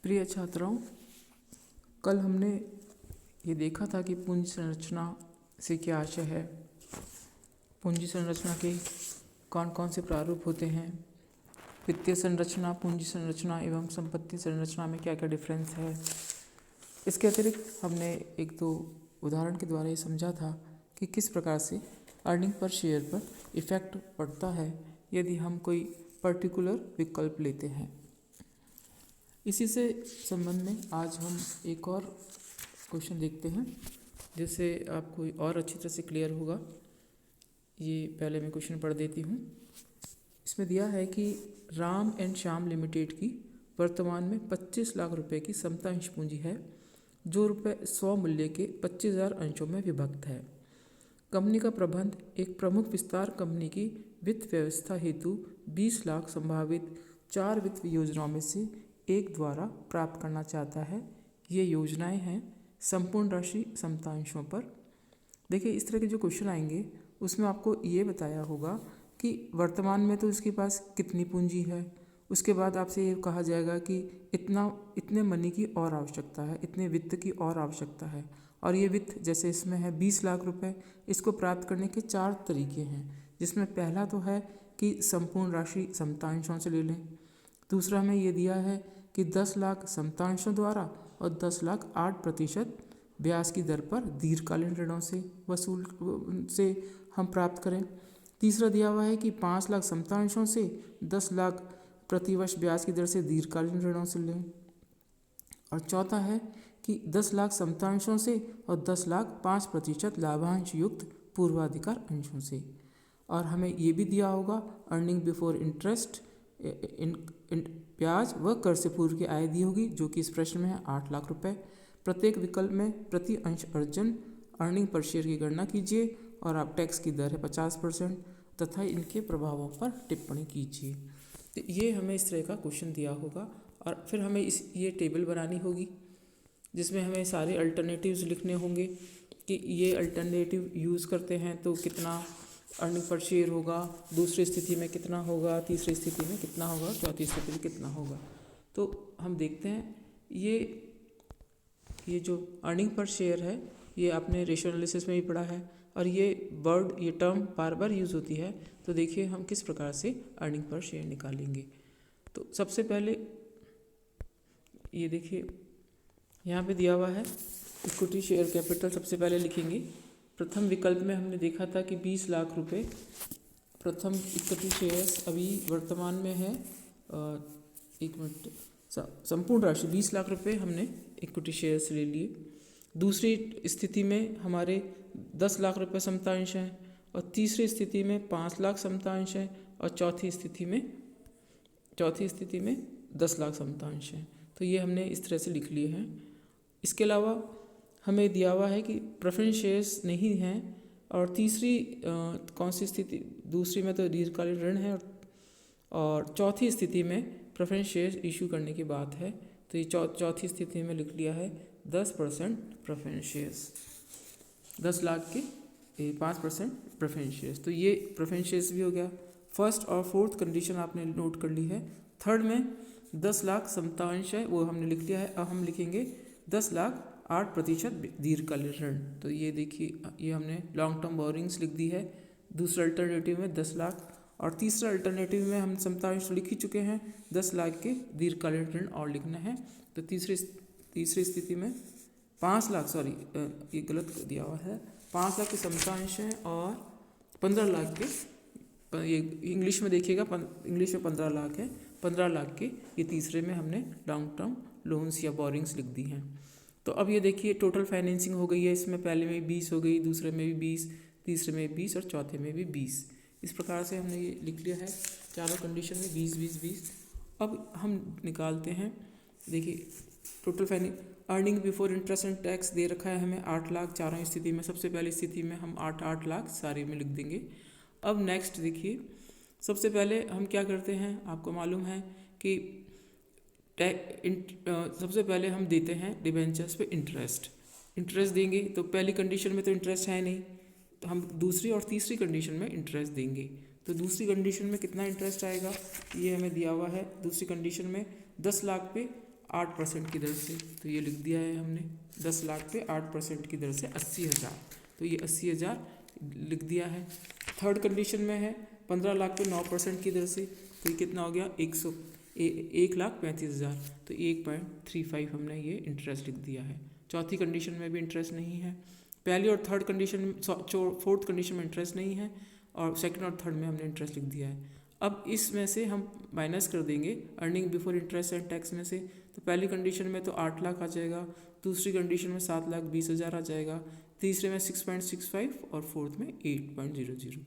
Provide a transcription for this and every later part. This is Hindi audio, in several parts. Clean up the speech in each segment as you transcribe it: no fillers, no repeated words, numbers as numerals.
प्रिय छात्राओं, कल हमने ये देखा था कि पूंजी संरचना से क्या आशय है। पूंजी संरचना के कौन कौन से प्रारूप होते हैं, वित्तीय संरचना, पूंजी संरचना एवं संपत्ति संरचना में क्या क्या डिफरेंस है। इसके अतिरिक्त हमने एक दो उदाहरण के द्वारा ये समझा था कि किस प्रकार से अर्निंग पर शेयर पर इफ़ेक्ट पड़ता है यदि हम कोई पर्टिकुलर विकल्प लेते हैं। इसी से संबंध में आज हम एक और क्वेश्चन देखते हैं जिससे आपको और अच्छी तरह से क्लियर होगा। ये पहले मैं क्वेश्चन पढ़ देती हूँ। इसमें दिया है कि राम एंड श्याम लिमिटेड की वर्तमान में 25 लाख रुपए की समतांश पूंजी है जो रुपये 100 मूल्य के 25,000 अंशों में विभक्त है। कंपनी का प्रबंध एक प्रमुख विस्तार कंपनी की वित्त व्यवस्था हेतु 20 लाख संभावित 4 वित्त योजनाओं में से एक द्वारा प्राप्त करना चाहता है। ये योजनाएं हैं संपूर्ण राशि समतांशों पर। देखिए, इस तरह के जो क्वेश्चन आएंगे उसमें आपको ये बताया होगा कि वर्तमान में तो इसके पास कितनी पूंजी है। उसके बाद आपसे ये कहा जाएगा कि इतने मनी की और आवश्यकता है, इतने वित्त की और आवश्यकता है। और ये वित्त जैसे इसमें है 20 लाख रुपए, इसको प्राप्त करने के 4 तरीके हैं, जिसमें पहला तो है कि संपूर्ण राशि समतांशों से ले लें। दूसरा हमें ये दिया है कि 10 लाख समतांशों द्वारा और 10 लाख 8% ब्याज की दर पर दीर्घकालीन ऋणों से हम प्राप्त करें। तीसरा दिया हुआ है कि 5 लाख समतांशों से 10 लाख प्रतिवर्ष ब्याज की दर से दीर्घकालीन ऋणों से लें। और चौथा है कि 10 लाख समतांशों से और 10 लाख 5% लाभांश युक्त पूर्वाधिकार अंशों से। और हमें ये भी दिया होगा अर्निंग बिफोर इंटरेस्ट, ब्याज व कर से पूर्व की आय दी होगी, जो कि इस प्रश्न में है 8 लाख रुपए। प्रत्येक विकल्प में प्रति अंश अर्जन अर्निंग पर शेयर की गणना कीजिए और आप टैक्स की दर है 50% तथा इनके प्रभावों पर टिप्पणी कीजिए। तो ये हमें इस तरह का क्वेश्चन दिया होगा और फिर हमें ये टेबल बनानी होगी जिसमें हमें सारे अल्टरनेटिव्स लिखने होंगे कि ये अल्टरनेटिव यूज़ करते हैं तो कितना अर्निंग पर शेयर होगा, दूसरी स्थिति में कितना होगा, तीसरी स्थिति में कितना होगा, चौथी स्थिति में कितना होगा। तो हम देखते हैं ये जो अर्निंग पर शेयर है ये आपने रेशियो एनालिसिस में भी पढ़ा है और ये टर्म बार बार यूज़ होती है। तो देखिए हम किस प्रकार से अर्निंग पर शेयर निकालेंगे। तो सबसे पहले ये देखिए यहाँ पे दिया हुआ है इक्विटी शेयर कैपिटल। सबसे पहले लिखेंगे। प्रथम विकल्प में हमने देखा था कि 20 लाख रुपए प्रथम इक्विटी शेयर्स अभी वर्तमान में है। एक मिनट, संपूर्ण राशि 20 लाख रुपए हमने इक्विटी शेयर्स ले लिए। दूसरी स्थिति में हमारे 10 लाख रुपए समतांश हैं और तीसरी स्थिति में 5 लाख समतांश हैं और चौथी स्थिति में 10 लाख समतांश हैं। तो ये हमने इस तरह से लिख लिए हैं। इसके अलावा हमें दिया हुआ है कि प्रेफरेंस शेयर्स नहीं हैं और तीसरी कौन सी स्थिति, दूसरी में तो दीर्घकालीन ऋण है और चौथी स्थिति में प्रेफरेंस शेयर्स इशू करने की बात है। तो ये चौथी स्थिति में लिख लिया है 10% प्रेफरेंस शेयर्स, 10 लाख के 5% प्रेफरेंस शेयर्स। तो ये प्रेफरेंस शेयर्स भी हो गया। फर्स्ट और फोर्थ कंडीशन आपने नोट कर ली है। थर्ड में 10 लाख समतांश है वो हमने लिख लिया है। अब हम लिखेंगे 10 लाख 8% दीर्घकालीन ऋण। तो ये देखिए ये हमने लॉन्ग टर्म बोरिंग्स लिख दी है। दूसरा अल्टरनेटिव में 10 लाख और तीसरा अल्टरनेटिव में हम समतांश लिख ही चुके हैं, 10 लाख के दीर्घकालीन ऋण और लिखना है। तो तीसरी स्थिति में 5 लाख, ये गलत दिया हुआ है, 5 लाख के समतांश हैं और 15 लाख के, ये इंग्लिश में देखिएगा, इंग्लिश में 15 लाख है, 15 लाख के ये तीसरे में हमने लॉन्ग टर्म लोन्स या बोरिंग्स लिख दी हैं। तो अब ये देखिए टोटल फाइनेंसिंग हो गई है। इसमें पहले में 20 हो गई, दूसरे में भी 20, तीसरे में 20 और चौथे में भी 20। इस प्रकार से हमने ये लिख लिया है चारों कंडीशन में 20 20 20। अब हम निकालते हैं। देखिए total earning before interest and tax दे रखा है हमें 8 लाख चारों स्थिति में। सबसे पहली स्थिति में हम 8 लाख सारे में लिख देंगे। अब नेक्स्ट देखिए, सबसे पहले हम क्या करते हैं, आपको मालूम है कि सबसे पहले हम देते हैं डिबेंचर्स पे इंटरेस्ट देंगे। तो पहली कंडीशन में तो इंटरेस्ट है नहीं, तो हम दूसरी और तीसरी कंडीशन में इंटरेस्ट देंगे। तो दूसरी कंडीशन में कितना इंटरेस्ट आएगा ये हमें दिया हुआ है। दूसरी कंडीशन में 10 लाख पे 8% की दर से, तो ये लिख दिया है हमने 10 लाख पे 8% की दर से 80,000, तो ये 80,000 लिख दिया है। थर्ड कंडीशन में है 15 लाख पे 9% की दर से, तो ये कितना हो गया 1,35,000, तो 1.35 हमने ये इंटरेस्ट लिख दिया है। चौथी कंडीशन में भी इंटरेस्ट नहीं है, पहली और थर्ड कंडीशन, फोर्थ कंडीशन में इंटरेस्ट नहीं है, और सेकंड और थर्ड में हमने इंटरेस्ट लिख दिया है। अब इसमें से हम माइनस कर देंगे earning before interest and tax में से, तो पहली कंडीशन में तो 8 लाख आ जाएगा, दूसरी कंडीशन में 7,20,000 आ जाएगा, तीसरे में 6.65 और फोर्थ में 8.00।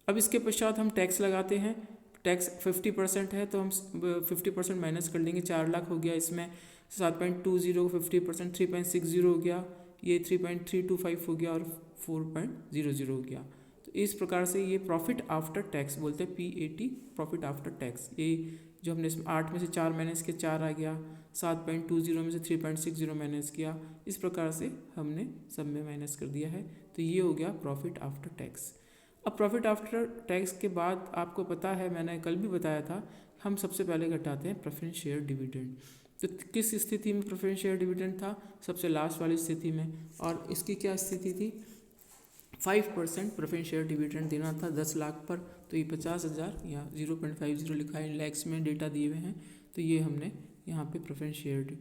अब इसके पश्चात हम टैक्स लगाते हैं। टैक्स 50% है, तो हम 50% माइनस कर लेंगे। 4 लाख हो गया, इसमें 7.20 को 50% 3.60 हो गया, ये 3.325 हो गया और 4.00 हो गया। तो इस प्रकार से ये प्रॉफिट आफ्टर टैक्स बोलते हैं, PAT, प्रॉफिट आफ्टर टैक्स। ये जो हमने इसमें 8 में से 4 माइनस किया 4 आ गया, 7.20 में से 3.60 माइनस किया, इस प्रकार से हमने सब में माइनस कर दिया है। तो ये हो गया प्रॉफिट आफ्टर टैक्स। अब प्रॉफिट आफ्टर टैक्स के बाद आपको पता है, मैंने कल भी बताया था, हम सबसे पहले घटाते हैं प्रेफरेंस शेयर डिविडेंड। तो किस स्थिति में प्रेफरेंस शेयर डिविडेंड था? सबसे लास्ट वाली स्थिति में। और इसकी क्या स्थिति थी? 5% प्रेफरेंस शेयर डिविडेंड देना था 10 लाख पर, तो ये 50,000 या 0.50 लिखा है, लैक्स में डेटा दिए हुए हैं, तो ये हमने यहाँ पे प्रेफरेंस शेयर।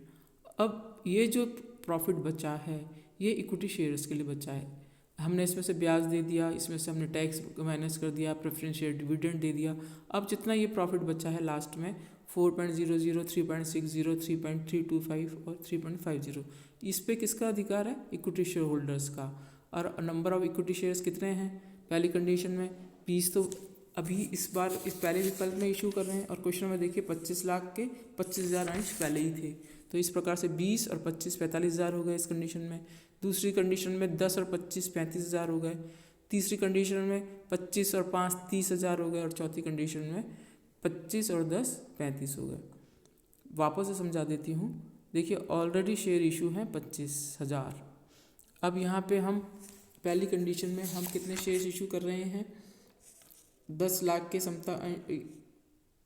अब ये जो प्रॉफिट बचा है ये इक्विटी शेयर्स के लिए बचा है। हमने इसमें से ब्याज दे दिया, इसमें से हमने टैक्स माइनस कर दिया, प्रेफरेंस शेयर डिविडेंड दे दिया। अब जितना ये प्रॉफिट बचा है लास्ट में 4.00, 3.60, 3.325 और 3.50, इस पे किसका अधिकार है? इक्विटी शेयर होल्डर्स का। और नंबर ऑफ इक्विटी शेयर्स कितने हैं? पहली कंडीशन में 20, तो अभी इस बार इस पहले विकल्प में इशू कर रहे हैं, और क्वेश्चन में देखिए 25 लाख के 25,000 अंश पहले ही थे, तो इस प्रकार से 20 और 25 45,000 हो गए इस कंडीशन में। दूसरी कंडीशन में 10 और 25 35,000 हो गए। तीसरी कंडीशन में 25 और 5 30,000 हो गए, और चौथी कंडीशन में 25 और 10 35 हो गए। वापस से समझा देती हूँ, देखिए ऑलरेडी शेयर इशू हैं 25,000। अब यहाँ पे हम पहली कंडीशन में हम कितने शेयर इशू कर रहे हैं? 10 लाख के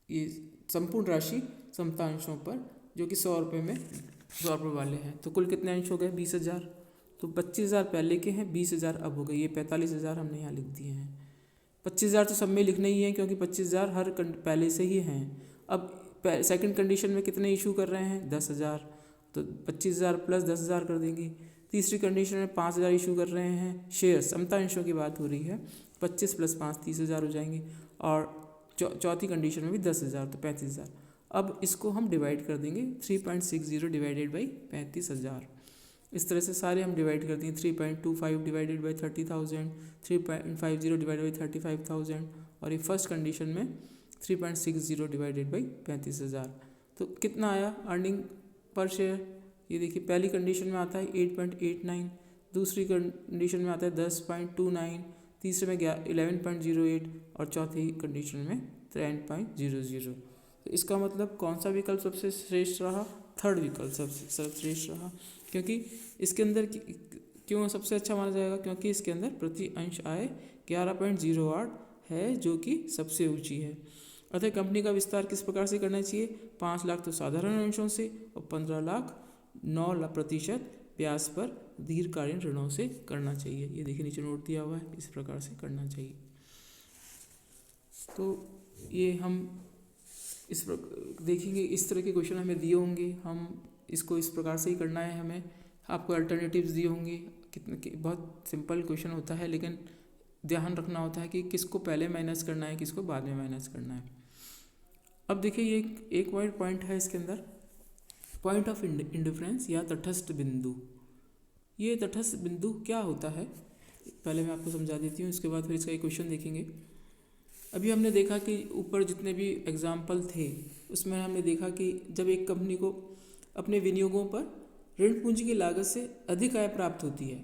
ये संपूर्ण राशि समता अंशों पर, जो कि 100 रुपये में 100 रुपये वाले हैं, तो कुल कितने अंश हो गए? 20,000। तो 25,000 पहले के हैं, 20,000 अब हो गए, ये 45,000 हमने यहाँ लिख दिए हैं। 25,000 तो सब में लिखने ही है, क्योंकि 25,000 हर पहले से ही हैं। अब सेकंड कंडीशन में कितने इशू कर रहे हैं? 10,000, तो 25,000 प्लस 10,000 कर देंगे। तीसरी कंडीशन में 5,000 इशू कर रहे हैं शेयर, समता अंशों की बात हो रही है, 25 प्लस 5 30,000 हो जाएंगे। और चौथी कंडीशन में भी 10,000, तो 35,000। अब इसको हम डिवाइड कर देंगे 3.60 डिवाइडेड बाई 35,000। इस तरह से सारे हम डिवाइड कर देंगे। 3.25 डिवाइडेड बाई 30,000, 3.50 डिवाइडेड बाई 35,000, और ये फर्स्ट कंडीशन में 3.60 डिवाइडेड बाई 35,000। तो कितना आया अर्निंग पर शेयर? ये देखिए पहली कंडीशन में आता है 8.89, दूसरी कंडीशन में आता है 10.29, तीसरे में 11.08 और चौथी कंडीशन में 10.00। तो इसका मतलब कौन सा विकल्प सबसे श्रेष्ठ रहा? थर्ड विकल्प सबसे सर्वश्रेष्ठ रहा। क्योंकि इसके अंदर क्यों सबसे अच्छा माना जाएगा? क्योंकि इसके अंदर प्रति अंश आय 11.08 है, जो कि सबसे ऊंची है। अतः कंपनी का विस्तार किस प्रकार से करना चाहिए? 5 लाख तो साधारण अंशों से, और 15 लाख 9% ब्याज पर दीर्घकालीन ऋणों से करना चाहिए। ये देखिए नीचे नोट दिया हुआ है, इस प्रकार से करना चाहिए। तो ये हम देखेंगे, इस तरह के क्वेश्चन हमें दिए होंगे, हम इसको इस प्रकार से ही करना है हमें। आपको अल्टरनेटिव्स दिए होंगे, कितने बहुत सिंपल क्वेश्चन होता है, लेकिन ध्यान रखना होता है कि किसको पहले माइनस करना है, किसको बाद में माइनस करना है। अब देखिए ये एक पॉइंट है इसके अंदर, पॉइंट ऑफ इंडिफरेंस या तटस्थ बिंदु। ये तटस्थ बिंदु क्या होता है पहले मैं आपको समझा देती हूँ, इसके बाद फिर इसका एक क्वेश्चन देखेंगे। अभी हमने देखा कि ऊपर जितने भी एग्जाम्पल थे उसमें हमने देखा कि जब एक कंपनी को अपने विनियोगों पर ऋण पूंजी की लागत से अधिक आय प्राप्त होती है,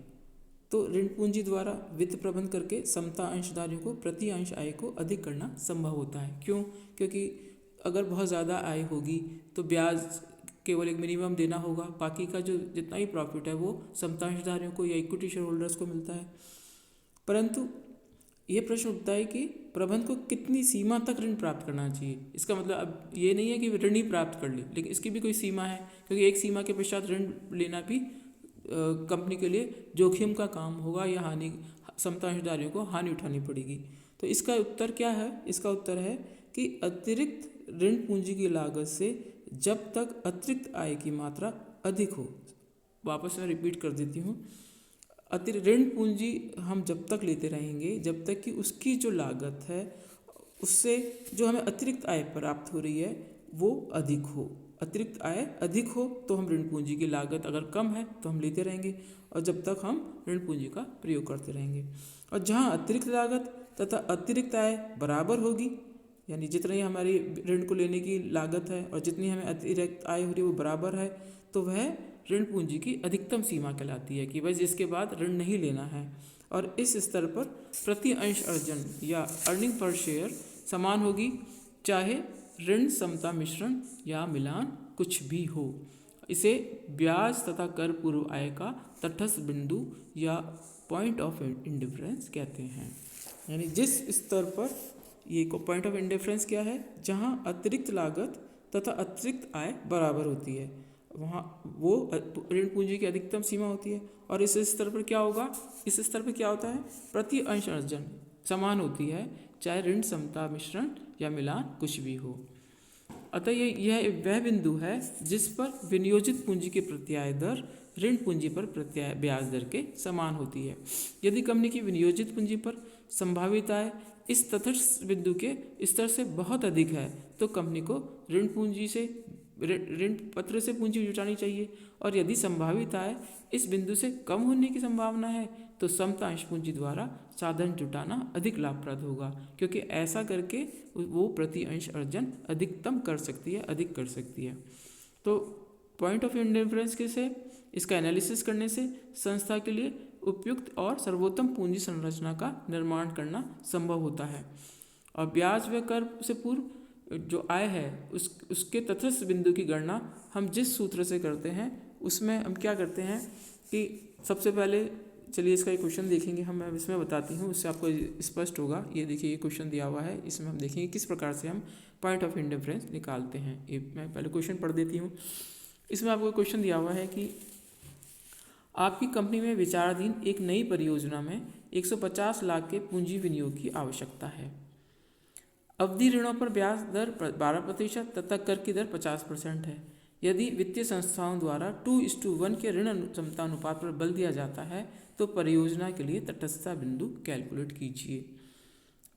तो ऋण पूंजी द्वारा वित्त प्रबंध करके समता अंशधारियों को प्रति अंश आय को अधिक करना संभव होता है। क्यों? क्योंकि अगर बहुत ज़्यादा आय होगी तो ब्याज केवल एक मिनिमम देना होगा, बाकी का जो जितना ही प्रॉफिट है वो समता अंशधारियों को या इक्विटी शेयर होल्डर्स को मिलता है। परंतु ये प्रश्न उठता है कि प्रबंध को कितनी सीमा तक ऋण प्राप्त करना चाहिए। इसका मतलब अब ये नहीं है कि ऋण ही प्राप्त कर ले, लेकिन इसकी भी कोई सीमा है, क्योंकि एक सीमा के पश्चात ऋण लेना भी कंपनी के लिए जोखिम का काम होगा या हानि, समता अंशधारियों को हानि उठानी पड़ेगी। तो इसका उत्तर क्या है? इसका उत्तर है कि अतिरिक्त ऋण पूंजी की लागत से जब तक अतिरिक्त आय की मात्रा अधिक हो, वापस मैं रिपीट कर देती हूँ, अतिरिक्त ऋण पूंजी हम जब तक लेते रहेंगे जब तक कि उसकी जो लागत है उससे जो हमें अतिरिक्त आय प्राप्त हो रही है वो अधिक हो। अतिरिक्त आय अधिक हो तो हम ऋण पूंजी की लागत अगर कम है तो हम लेते रहेंगे, और जब तक हम ऋण पूंजी का प्रयोग करते रहेंगे। और जहाँ अतिरिक्त लागत तथा अतिरिक्त आय बराबर होगी, यानी जितनी हमारी ऋण को लेने की लागत है और जितनी हमें अतिरिक्त आय हो रही है वो बराबर है, तो वह ऋण पूंजी की अधिकतम सीमा कहलाती है कि बस इसके बाद ऋण नहीं लेना है। और इस स्तर पर प्रति अंश अर्जन या अर्निंग पर शेयर समान होगी, चाहे ऋण समता मिश्रण या मिलान कुछ भी हो। इसे ब्याज तथा कर पूर्व आय का तटस्थ बिंदु या पॉइंट ऑफ इंडिफरेंस कहते हैं। यानी जिस स्तर पर ये पॉइंट ऑफ इंडिफरेंस क्या है, जहाँ अतिरिक्त लागत तथा अतिरिक्त आय बराबर होती है, वहाँ वो ऋण पूंजी की अधिकतम सीमा होती है। और इस स्तर पर क्या होगा? इस स्तर पर क्या होता है? प्रति अंश अर्जन समान होती है, चाहे ऋण समता मिश्रण या मिलान कुछ भी हो। अतः यह वह बिंदु है जिस पर विनियोजित पूंजी की प्रत्याय दर ऋण पूंजी पर प्रत्याय ब्याज दर के समान होती है। यदि कंपनी की विनियोजित पूंजी पर संभावित आय इस तटस्थ बिंदु के स्तर से बहुत अधिक है तो कंपनी को ऋण पूंजी से ऋण पत्र से पूंजी जुटानी चाहिए, और यदि संभावित आय इस बिंदु से कम होने की संभावना है तो समता अंश पूंजी द्वारा साधन जुटाना अधिक लाभप्रद होगा, क्योंकि ऐसा करके वो प्रति अंश अर्जन अधिकतम कर सकती है, अधिक कर सकती है। तो पॉइंट ऑफ इंडिफरेंस से इसका एनालिसिस करने से संस्था के लिए उपयुक्त और सर्वोत्तम पूंजी संरचना का निर्माण करना संभव होता है। और ब्याज व कर से पूर्व जो आय है उसके तटस्थ बिंदु की गणना हम जिस सूत्र से करते हैं उसमें हम क्या करते हैं कि सबसे पहले चलिए इसका एक क्वेश्चन देखेंगे, हम इसमें बताती हूँ, उससे आपको स्पष्ट होगा। ये देखिए ये क्वेश्चन दिया हुआ है, इसमें हम देखेंगे किस प्रकार से हम पॉइंट ऑफ इंडिफरेंस निकालते हैं। ये मैं पहले क्वेश्चन पढ़ देती हूँ। इसमें आपको क्वेश्चन दिया हुआ है कि आपकी कंपनी में विचाराधीन एक नई परियोजना में 150 लाख के पूंजी विनियोग की आवश्यकता है। अवधि ऋणों पर ब्याज दर 12% तथा कर की दर 50% है। यदि वित्तीय संस्थाओं द्वारा 2:1 के ऋण क्षमता अनुपात पर बल दिया जाता है तो परियोजना के लिए तटस्थता बिंदु कैलकुलेट कीजिए।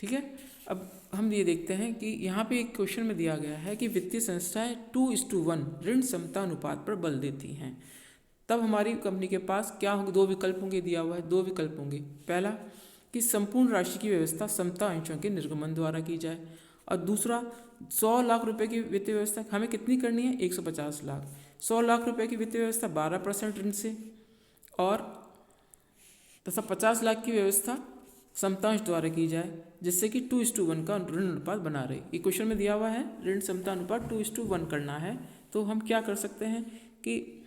ठीक है, अब हम ये देखते हैं कि यहाँ पे एक क्वेश्चन में दिया गया है कि वित्तीय संस्थाएं 2:1 ऋण क्षमता अनुपात पर बल देती हैं। तब हमारी कंपनी के पास क्या होंगे? दो विकल्प होंगे, दिया हुआ है 2 विकल्प होंगे। पहला कि संपूर्ण राशि की व्यवस्था समता अंशों के निर्गमन द्वारा की जाए, और दूसरा 100 लाख रुपए की वित्तीय व्यवस्था हमें कितनी करनी है? 150 लाख। 100 लाख रुपए की वित्तीय व्यवस्था 12% ऋण से और तथा 50 लाख की व्यवस्था समतांश द्वारा की जाए, जिससे कि 2:1 का ऋण अनुपात बना रहे। ये क्वेश्चन में दिया हुआ है ऋण समता अनुपात 2:1 करना है। तो हम क्या कर सकते हैं कि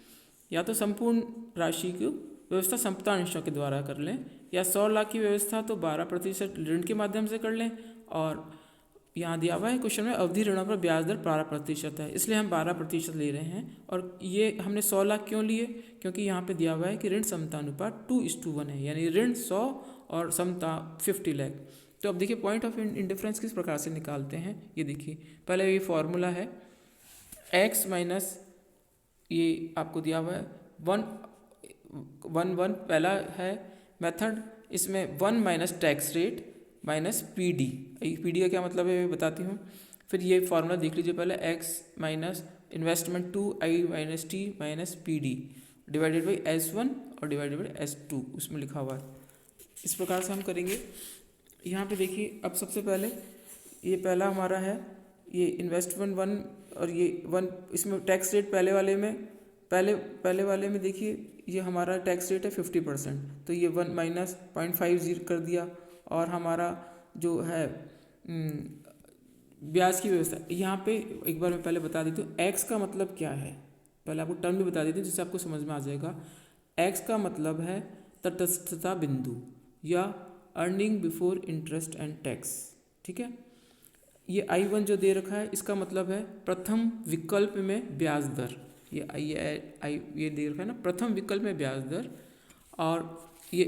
या तो संपूर्ण राशि की व्यवस्था समता अंशों के द्वारा कर लें, या 100 लाख की व्यवस्था तो 12% ऋण के माध्यम से कर लें, और यहाँ दिया हुआ है क्वेश्चन में अवधि ऋणों पर ब्याज दर 12% है, इसलिए हम 12% ले रहे हैं। और ये हमने 100 लाख क्यों लिए? क्योंकि यहाँ पे दिया हुआ है कि ऋण समता अनुपात 2:1 है, यानी ऋण 100 और समता 50 लाख। तो अब देखिए पॉइंट ऑफ इंडिफरेंस किस प्रकार से निकालते हैं। ये देखिए पहले ये फॉर्मूला है x माइनस ये आपको दिया हुआ है 1 पहला है मेथड, इसमें 1 minus tax rate minus PD। PD का क्या मतलब है बताती हूँ। फिर ये फार्मूला देख लीजिए पहले, x minus investment 2i minus t minus PD divided by S1 और डिवाइडेड बाई S2 उसमें लिखा हुआ है। इस प्रकार से हम करेंगे। यहाँ पे देखिए अब सबसे पहले ये पहला हमारा है ये इन्वेस्टमेंट 1 और ये 1, इसमें टैक्स रेट पहले वाले में देखिए ये हमारा टैक्स रेट है 50%, तो ये 1 माइनस 0.50 कर दिया। और हमारा जो है ब्याज की व्यवस्था, यहाँ पे एक बार मैं पहले बता देती हूँ एक्स का मतलब क्या है। पहले आपको टर्म भी बता देती हूँ जिससे आपको समझ में आ जाएगा। एक्स का मतलब है तटस्थता बिंदु या earning before interest and tax. ठीक है। ये I1 जो दे रखा है इसका मतलब है प्रथम विकल्प में ब्याज दर। ये दे रखा है ना, प्रथम विकल्प में ब्याज दर। और ये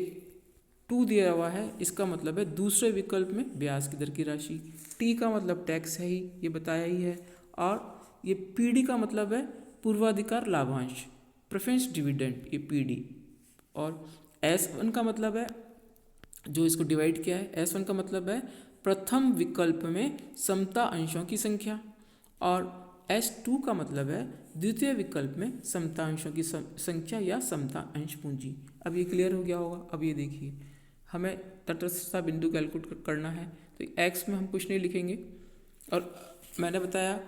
2 दिया हुआ है, इसका मतलब है दूसरे विकल्प में ब्याज की दर की राशि। T का मतलब टैक्स है ही, ये बताया ही है। और ये PD का मतलब है पूर्वाधिकार लाभांश, प्रेफरेंस डिविडेंड, ये PD। और S1 का मतलब है, जो इसको डिवाइड किया है, S1 का मतलब है प्रथम विकल्प में समता अंशों की संख्या। और S2 का मतलब है द्वितीय विकल्प में समता अंशों की संख्या या समता अंश पूंजी। अब ये क्लियर हो गया होगा। अब ये देखिए, हमें तटस्थता बिंदु कैलकुलेट करना है, तो x में हम कुछ नहीं लिखेंगे। और मैंने बताया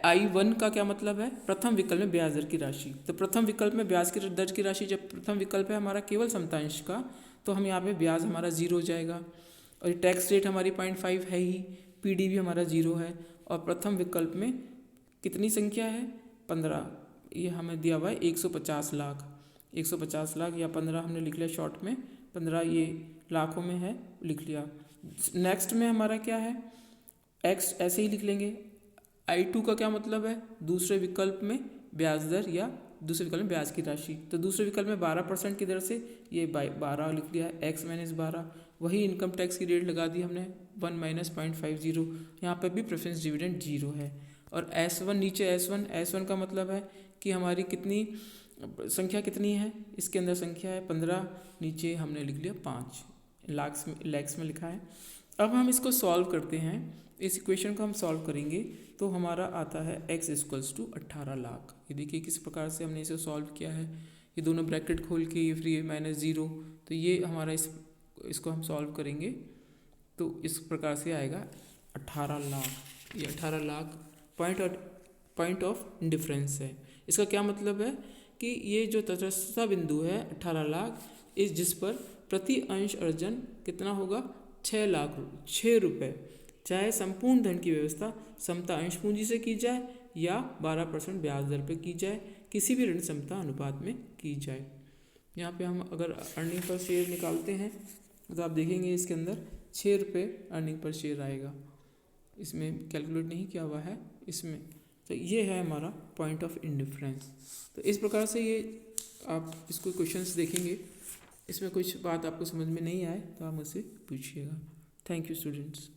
I1 का क्या मतलब है, प्रथम विकल्प में ब्याज दर की राशि। तो प्रथम विकल्प में ब्याज की दर की राशि, जब प्रथम विकल्प है हमारा केवल समता अंश का, तो हम यहाँ पे ब्याज हमारा 0 हो जाएगा। और टैक्स रेट हमारी 0.5 है ही, PD भी हमारा 0 है। और प्रथम विकल्प में कितनी संख्या है, 15। ये हमें दिया हुआ है 150 लाख। 150 लाख या 15 हमने लिख लिया शॉर्ट में, 15 ये लाखों में है, लिख लिया। नेक्स्ट में हमारा क्या है, x ऐसे ही लिख लेंगे। I2 का क्या मतलब है, दूसरे विकल्प में ब्याज दर या दूसरे विकल्प में ब्याज की राशि। तो दूसरे विकल्प में 12% की दर से ये 12 लिख लिया है, x माइनस 12। वही इनकम टैक्स की रेट लगा दी हमने 1 माइनस 0.50। यहाँ पर भी प्रेफरेंस डिविडेंड 0 है। और S1 नीचे S1 का मतलब है कि हमारी कितनी संख्या कितनी है, इसके अंदर संख्या है 15, नीचे हमने लिख लिया 5, लैक्स में लिखा है। अब हम इसको सॉल्व करते हैं। इस इक्वेशन को हम सॉल्व करेंगे तो हमारा आता है x = 18 लाख। ये देखिए किस प्रकार से हमने इसे सॉल्व किया है। ये दोनों ब्रैकेट खोल के ये फ्री -0, तो ये हमारा इसको हम सॉल्व करेंगे तो इस प्रकार से आएगा 18 लाख। ये 18 लाख पॉइंट ऑफ डिफरेंस है। इसका क्या मतलब है कि ये जो तटस्थता बिंदु है 18 लाख, इस जिस पर प्रति अंश अर्जन कितना होगा, 6 रुपये, चाहे संपूर्ण धन की व्यवस्था समता अंश पूंजी से की जाए या 12% ब्याज दर पर की जाए, किसी भी ऋण समता अनुपात में की जाए। यहाँ पे हम अगर अर्निंग पर शेयर निकालते हैं तो आप देखेंगे इसके अंदर 6 रुपये अर्निंग पर शेयर आएगा। इसमें कैलकुलेट नहीं किया हुआ है इसमें। तो ये है हमारा पॉइंट ऑफ इंडिफरेंस। तो इस प्रकार से ये आप इसको क्वेश्चंस देखेंगे, इसमें कुछ बात आपको समझ में नहीं आए तो आप मुझसे पूछिएगा। Thank you students.